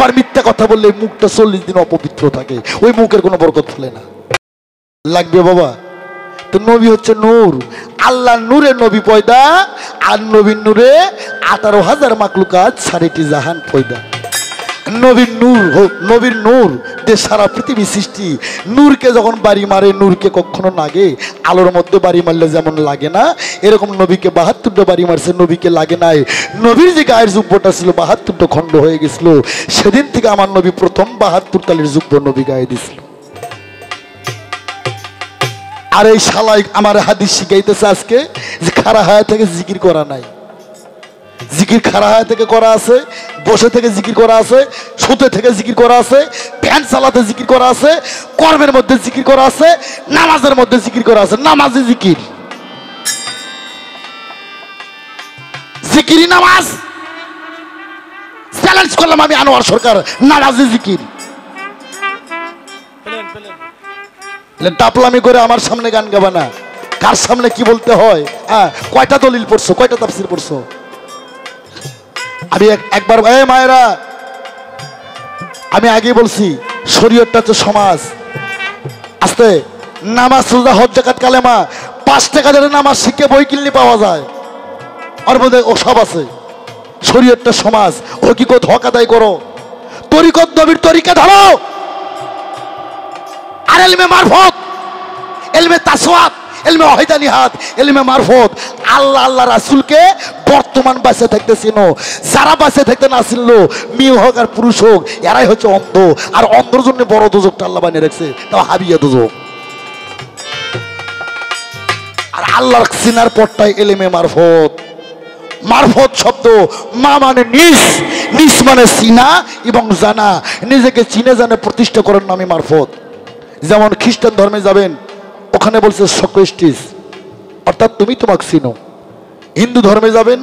একবার মিথ্যা কথা বললে মুখটা 40 দিন অপবিত্র থাকে, ওই মুখের কোনো বরকত ফলে না। লাগবে বাবা? তো নবী হচ্ছে নূর, আল্লাহ নূরে নবী পয়দা, আর নবীর নূরে 18,000 মাকলুকাত 3.5 জাহান পয়দা। নবীর নূর, নবীর নূর যে সারা পৃথিবী সৃষ্টি। নূরকে যখন বাড়ি মারে, নূরকে কখনো লাগে? আলোর মধ্যে বাড়ি মারলে যেমন লাগে না, এরকম নবীকে 72টা বাড়ি মারছে, নবীকে লাগে নাই। নবীর যে গায়ের জুব্বটা ছিল 72টা খণ্ড হয়ে গেছিল, সেদিন থেকে আমার নবী প্রথম 72 তালের জুব্ব নবী গায়ে দিছিল। আর এই শালাই আমার হাদিস শিখাইতেছে আজকে যে খাড়া হায়া থেকে জিকির করা নাই। জিকির খাড়া হায়া থেকে করা আছে, বসে থেকে জিকির করা আছে, শুতে থেকে জিকির করা আছে, ফ্যান চালাতে জিকির করা আছে, কর্মের মধ্যে জিকির করা আছে, নামাজের মধ্যে জিকির করা আছে। নামাজে জিকির, জিকিরই নামাজ। চ্যালেঞ্জ করলাম আমি আনোয়ার সরকার, নামাজে জিকির। টাপলামি করে আমার সামনে গান গাবা না। কার সামনে কি বলতে হয়? কয়টা দলিল পড়ছো, কয়টা তাফসীর পড়ছো? আমি একবার, মায়েরা আমি আগে বলছি, শরীয়তটা হচ্ছে সমাজ। আস্তে নামাজ, রোজা, হজ, যাকাত, কালেমা 5 টাকা ধরে নামাজ শিখে বই কিনলে পাওয়া যায়, ওর মধ্যে ও সব আছে। শরীয়তটা সমাজ, হকিকত হক আদায় করো, তরিকত নবীর তরিকা ধরো। আর এলমে মারফত, এলমে তাসওয়াত, এলমে ওয়াহিদানিয়াত, এলমে মারফত, আল্লাহ আল্লাহ রাসূলকে বর্তমান বাঁচে থাকতে চিনো। যারা বাঁচে থাকতে না চিনলো, মেয়ে হোক আর পুরুষ হোক, এরাই হচ্ছে অন্ধ। আর অন্ধর জন্য বড় দোজকটা আল্লাহ বানিয়ে রাখছে, তাও হাবিয়া দোজক। আর আল্লাহর চিনার পরটাই এলেমে মারফত। মারফত শব্দ মা মানে নিজ, নিজ মানে চিনা এবং জানা। নিজেকে চিনে জানে প্রতিষ্ঠা করার নামে মারফত। যেমন খ্রিস্টান ধর্মে যাবেন, ওখানে বলছে সক্রেটিস, অর্থাৎ তুমি তোমাকে চিনো। হিন্দু ধর্মে যাবেন,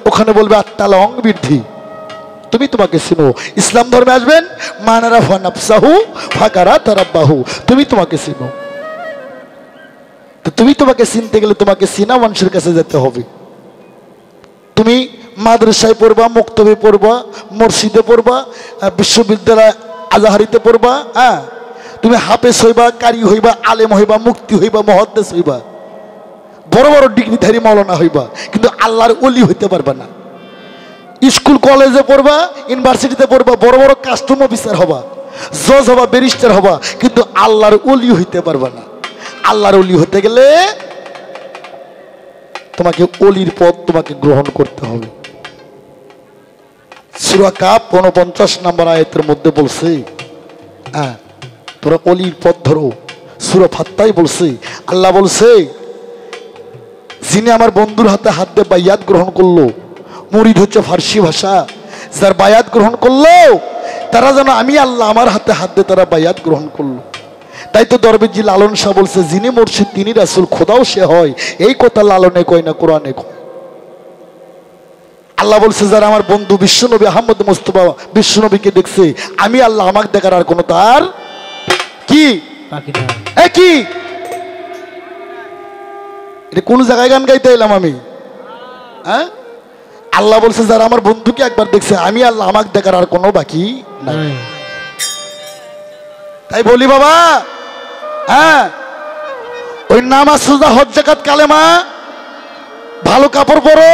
ওখানে বলবে আত্মালং বৃদ্ধি, তুমি তোমাকে চিনো। ইসলাম ধর্মে আসবেন, মানারা ফানাফসাহু ফাকারা তারাব্বাহু, তুমি তোমাকে চিনো। তো তুমি তোমাকে চিনতে গেলে তোমাকে চিনা মানুষের কাছে যেতে হবে। তুমি মাদ্রাসায় পড়বা, মক্তবে পড়বা, মসজিদে পড়বা, বিশ্ববিদ্যালয় আজাহারিতে পড়বা, তুমি হাফেজ হইবা, কারি হইবা, আলেম হইবা, মুক্তি হইবা, মুহাদ্দিস হইবা, বড় বড় ডিগ্রিধারী মাওলানা হইবা, কিন্তু আল্লাহর ওলি হইতে পারবা না। স্কুল কলেজে পড়বা, ইউনিভার্সিটিতে পড়বা, বড় বড় কাস্টম অফিসার হবা, জজ হবা, ব্যারিস্টার হবা, কিন্তু আল্লাহর ওলি হইতে পারবা না। আল্লাহর ওলি হতে গেলে তোমাকে ওলির পথ তোমাকে গ্রহণ করতে হবে। সূরা কাফ 49 নম্বর আয়াতের মধ্যে বলছে, তোরা ওলির পথ ধরো। সূরা ফাত্তায় বলছে, আল্লাহ বলছে, যিনি আমার বন্ধুর হাতে হাত দিয়ে বায়াত গ্রহণ করলো, মুরিদ হচ্ছে ফার্সি ভাষা, যার বায়াত গ্রহণ করলো, তারা যেন আমি আল্লাহ আমার হাতে হাত দিয়ে তারা বায়াত গ্রহণ করলো। তাই তো দরবেশজি লালন শাহ বলছে, যিনি মুর্শিদ তিনি রাসূল, খোদাও সে হয়। এই কথা লালনে কয় না, কোরআনে কয়। আল্লাহ বলছে, যারা আমার বন্ধু বিশ্বনবী আহমদ মুস্তফা বিশ্বনবীকে দেখছে, আমি আল্লাহ আমাকে দেখার আর কোনো তার কি কি? এটা কোন জায়গায় গান গাইতে এলাম আমি? আল্লাহ বলছে, যারা আমার বন্ধুকে একবার দেখছে, আমি আল্লাহ আমাকে দেখার আর কোনো বাকি নাই। তাই বলি বাবা, ওই নামাজ, রোজা, হজ, যাকাত, কালেমা, ভালো কাপড় পরো,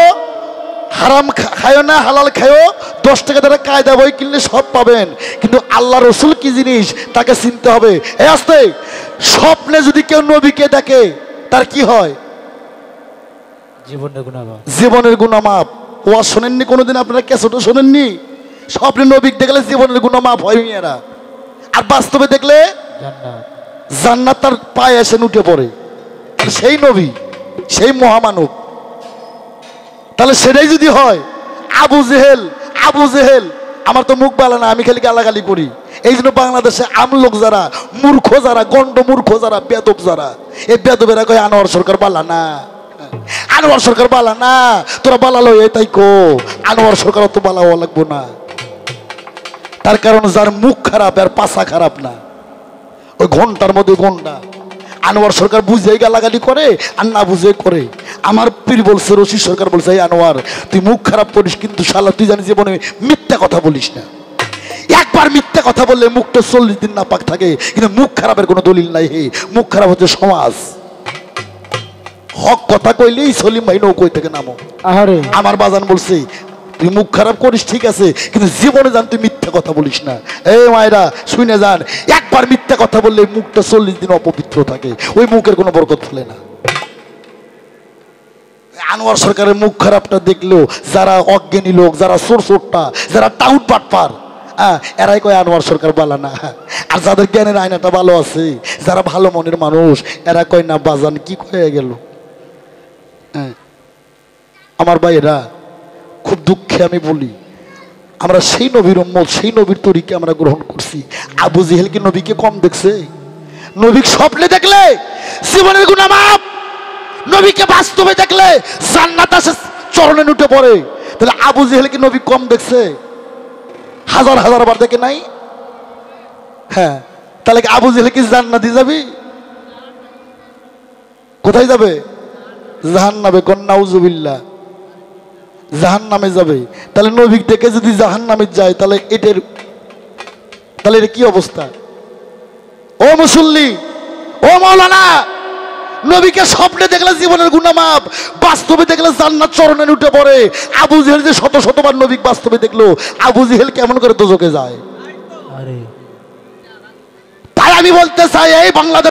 হারাম খায়ো না, হালাল খায়ো, 10 টাকা ধরে কায়দা বই কিনলে সব পাবেন, কিন্তু আল্লাহ রসুল কি জিনিস তাকে চিনতে হবে। এই আস্তে, স্বপ্নে যদি কেউ নবীকে দেখে তার কি হয়? জীবনের গুনাহ মাপ। ওয়াজ শোনেননি কোনোদিন আপনারা? ক্যাসেটও শোনেননি? স্বপ্নে নবীকে দেখলে জীবনের গুনাহ মাপ হয় মেয়েরা, আর বাস্তবে দেখলে জান্নাত তার পায়ে এসে উঠে পড়ে। সেই নবী, সেই মহামানব। তাহলে সেটাই যদি হয়, আবু জেহেল, আবু জেহেল, আমার তো মুখ বালা না, আমি খালি গালাগালি করি। এই জন্য বাংলাদেশে আমলোক যারা, মূর্খ যারা, গন্ড মূর্খ যারা, বেদব যারা, এই বেদবেরা কয় আনোয়ার সরকার বালা না, আনোয়ার সরকার বালা না। তোরা বালালো তাই কো, আনোয়ার সরকার তো বালা হওয়া লাগবো না। তার কারণ যার মুখ খারাপ আর পাছা খারাপ না, ওই ঘন্টার মধ্যে ঘন্টা। আনোয়ার সরকার বুঝে গালাগালি করে আর না বুঝে করে। আমার পীর বলছে, রশিদ সরকার বলছে, এই আনোয়ার তুই মুখ খারাপ করিস, কিন্তু শালা তুই জানিস জীবনে মিথ্যা কথা বলিস না। একবার মিথ্যা কথা বললে মুখটা 40 দিন নাপাক থাকে, কিন্তু মুখ খারাপের কোনো দলিল নাই। হে মুখ খারাপ হচ্ছে সমাজ। হক কথা কইলেই সলিম ভাই নৌকোয় থেকে নামো। আহারে আমার বাজান বলছে তুই মুখ খারাপ করিস ঠিক আছে, কিন্তু জীবনে জান তুই মিথ্যা কথা বলিস না। এই মায়েরা শুনে যান, একবার মিথ্যা কথা বললে মুখটা 40 দিন অপবিত্র থাকে, ওই মুখের কোনো বরকত ফলে না। আনোয়ার সরকারের মুখ খারাপটা দেখলেও যারা অজ্ঞানী লোক, যারা চোরটা, যারা টাউট পাটপার, এরাই কয় আনোয়ার সরকার বালা না। আর যাদের জ্ঞানের আয়নাটা ভালো আছে, যারা ভালো মনের মানুষ, এরা কয় না বাজান কি কয়ে গেল। আমার ভাইয়েরা, খুব দুঃখে আমি বলি, আমরা সেই নবীর উম্মত, সেই নবীর তরিকে আমরা গ্রহণ করছি। আবু জেহেল কি নবীকে কম দেখছে? নবীকে স্বপ্নে দেখলে জীবনের গুনাহ মাফ, নবীকে বাস্তবে দেখলে জান্নাত আসে চরণে উঠে পড়ে। তাহলে আবু জেহেল কি নবী কম দেখছে? হাজার হাজার বার দেখে নাই? হ্যাঁ, তাহলে কি আবু জেহেল কি জান্নাতে যাবি? কোথায় যাবে? জাহান্নামে। কোন নাউজুবিল্লাহ, জাহান্নামে যাবে। তাহলে নবী দেখে যদি জাহান্নামে যায়, তাহলে এটা কি অবস্থা? ও মুসল্লি, ও মাওলানা, নবীকে স্বপ্নে দেখলে জীবনের গুনাহ মাফ, বাস্তবে দেখলে জান্নাত চরণে উঠে পড়ে। আবু জেহেল যে শত শতবার নবী বাস্তবে দেখলো, আবু জেহেল কেমন করে দোজখে যায়? তাই আমি বলতে চাই, এই বাংলাদেশ